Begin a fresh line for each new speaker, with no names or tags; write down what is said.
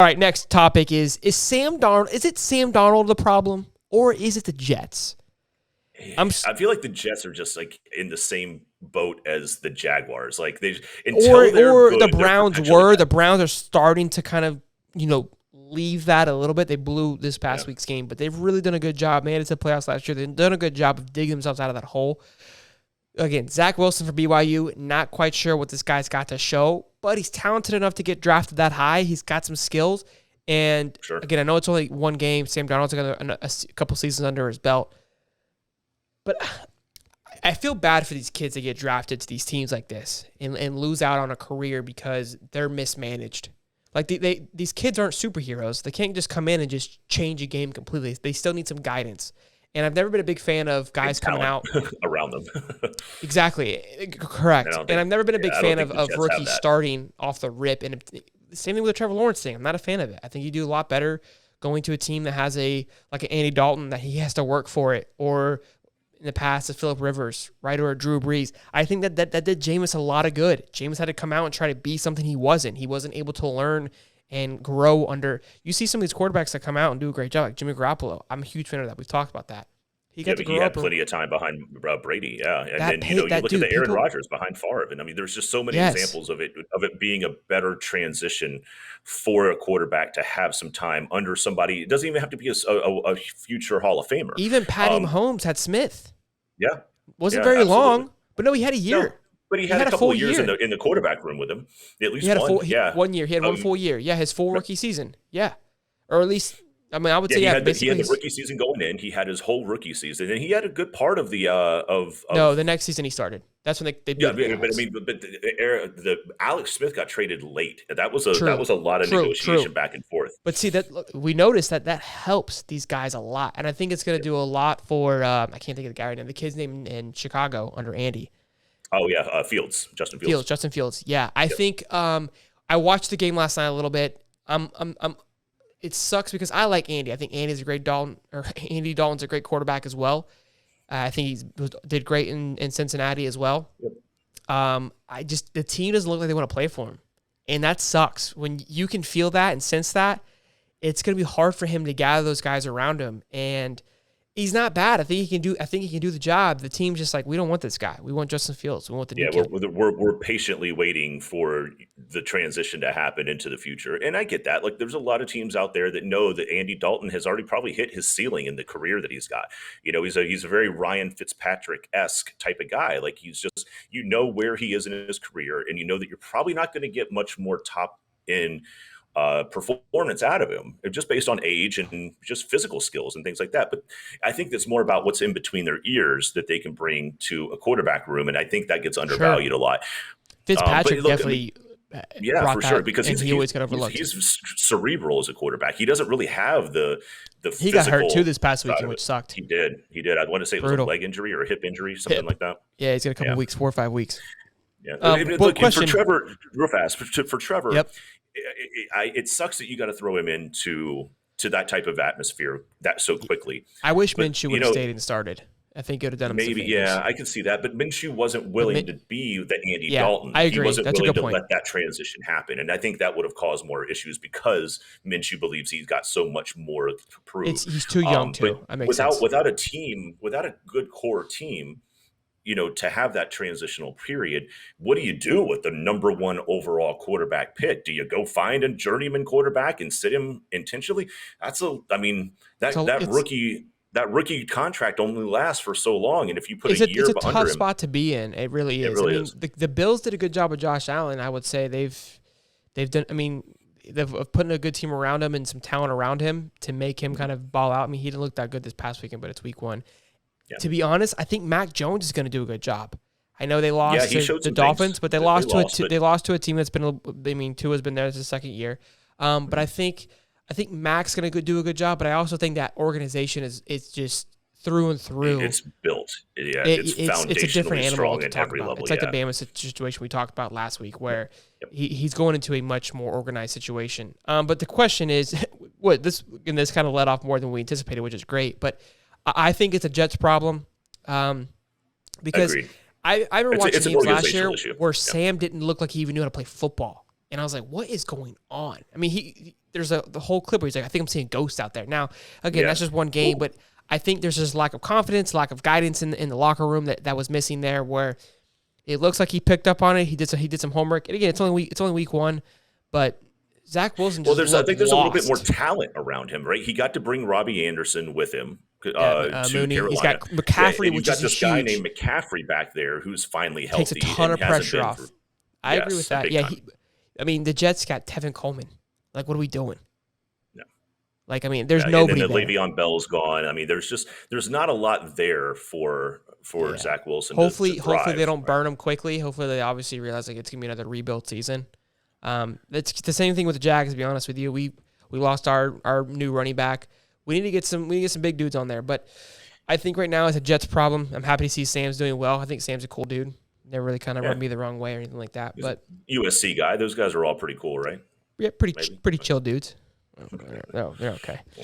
All right, next topic is Sam Darnold. Is it Sam Darnold the problem, or is it the Jets?
I feel like the Jets are just like in the same boat as the Jaguars. Like they
Or
until they're
the
good, they're
Browns
perpetually
were.
bad.
The Browns are starting to kind of, leave that a little bit. They blew this
Yeah.
past week's game, but they've really done a good job. Made it to the playoffs last year. They've done a good job of digging themselves out of that hole. Again, Zach Wilson for BYU, not quite sure what this guy's got to show, but he's talented enough to get drafted that high. He's got some skills. And
Sure.
again, I know it's only one game. Sam Darnold's got a couple seasons under his belt. But I feel bad for these kids that get drafted to these teams like this and lose out on a career because they're mismanaged. Like these kids aren't superheroes. They can't just come in and just change a game completely. They still need some guidance. And I've never been a big fan of guys coming out
around them.
Exactly. Correct. And I've never been a big fan of rookies starting off the rip. And same thing with the Trevor Lawrence thing. I'm not a fan of it. I think you do a lot better going to a team that has an Andy Dalton that he has to work for it, or in the past, a Phillip Rivers, right, or a Drew Brees. I think that did Jameis a lot of good. Jameis had to come out and try to be something he wasn't. He wasn't able to learn and grow under. You see some of these quarterbacks that come out and do a great job, like Jimmy Garoppolo. I'm a huge fan of that. We've talked about that.
He had plenty of time behind Brady, yeah. And then you look at the Aaron Rodgers behind Favre, and I mean, there's just so many examples of it being a better transition for a quarterback to have some time under somebody. It doesn't even have to be a future Hall of Famer.
Even Patty Mahomes had Smith.
Yeah,
wasn't very long, but no, he had a year.
No, but he had a couple of years in the quarterback room with him. At least one.
One year. He had one full year. Yeah, his full rookie season. Yeah, or at least. I mean, I would say
he had the rookie season going in. He had his whole rookie season, and he had a good part of the
No, the next season he started. That's when they
but the Alex Smith got traded late. That was a lot of negotiation back and forth.
But see that we noticed that helps these guys a lot, and I think it's going to do a lot for I can't think of the guy right now. The kid's name in Chicago under Andy.
Oh yeah, Justin Fields.
Yeah, I think I watched the game last night a little bit. It sucks because I like Andy. I think Andy Dalton's a great quarterback as well. I think he did great in Cincinnati as well.
Yep.
The team doesn't look like they want to play for him, and that sucks. When you can feel that and sense that, it's going to be hard for him to gather those guys around him. And he's not bad. I think he can do the job. The team's just like, we don't want this guy. We want Justin Fields. We want the new kid.
We're patiently waiting for the transition to happen into the future. And I get that. Like, there's a lot of teams out there that know that Andy Dalton has already probably hit his ceiling in the career that he's got. He's a very Ryan Fitzpatrick-esque type of guy. Like, he's just, where he is in his career, and that you're probably not going to get much more top end performance out of him, just based on age and just physical skills and things like that. But I think that's more about what's in between their ears that they can bring to a quarterback room, and I think that gets undervalued a lot.
Fitzpatrick definitely.
For sure, because
he always got overlooked.
He's cerebral as a quarterback. He doesn't really have the
he got hurt too this past weekend, which sucked.
He did. I want to say it was a leg injury or a hip injury, something like that.
Yeah, he's got a couple weeks, 4 or 5 weeks.
Yeah. For Trevor, real fast, for Trevor,
yep.
It sucks that you got to throw him into that type of atmosphere that so quickly.
I wish Minshew would have stayed and started. I think it would have done him
maybe. Yeah, I can see that. But Minshew wasn't willing to be the Andy Dalton.
I agree.
He wasn't
That's
willing
a good
to
point.
let that transition happen, and I think that would have caused more issues because Minshew believes he's got so much more to prove.
He's too young too.
Without a team, without a good core team, to have that transitional period, what do you do with the number one overall quarterback pick? Do you go find a journeyman quarterback and sit him intentionally? That rookie contract only lasts for so long, and if you put a year under him,
it's a tough spot to be in. It really is. The Bills did a good job with Josh Allen. I would say they've done. I mean, they've putting a good team around him and some talent around him to make him kind of ball out. I mean, he didn't look that good this past weekend, but it's week 1. Yeah. To be honest, I think Mac Jones is going to do a good job. I know they lost to the Dolphins, but they lost to a team that's been. Tua's been there. It's his second year, but I think Mac's going to do a good job. But I also think that organization is just through and through.
It's built. Yeah, it's a different animal to talk about.
It's like the Bama situation we talked about last week, where he's going into a much more organized situation. But the question is, this kind of let off more than we anticipated, which is great. But I think it's a Jets problem because I remember watching games last year where Sam didn't look like he even knew how to play football. And I was like, what is going on? I mean, there's the whole clip where he's like, I think I'm seeing ghosts out there. Now, again, that's just one game, but I think there's just lack of confidence, lack of guidance in the locker room that was missing there, where it looks like he picked up on it. He did some homework. And again, it's only week one, but Zach Wilson just
I think there's
lost.
a little bit more talent around him, right? He got to bring Robbie Anderson with him to
Mooney.
Carolina.
He's got McCaffrey,
and
which
got
is
this
huge.
guy named McCaffrey back there who's finally healthy.
Takes a ton of pressure off. I agree with that. Yeah, the Jets got Tevin Coleman. Like, what are we doing?
No.
Like, I mean, there's nobody
and
there.
Le'Veon Bell's gone. I mean, there's not a lot there for Zach Wilson.
Hopefully they don't
right?
burn him quickly. Hopefully they obviously realize like it's gonna be another rebuild season. It's the same thing with the Jags. To be honest with you, we lost our new running back. We need to get some big dudes on there. But I think right now it's a Jets problem. I'm happy to see Sam's doing well. I think Sam's a cool dude. Never really kind of rubbed me the wrong way or anything like that. But
USC guy, those guys are all pretty cool, right?
Yeah, pretty chill dudes. No, they're okay.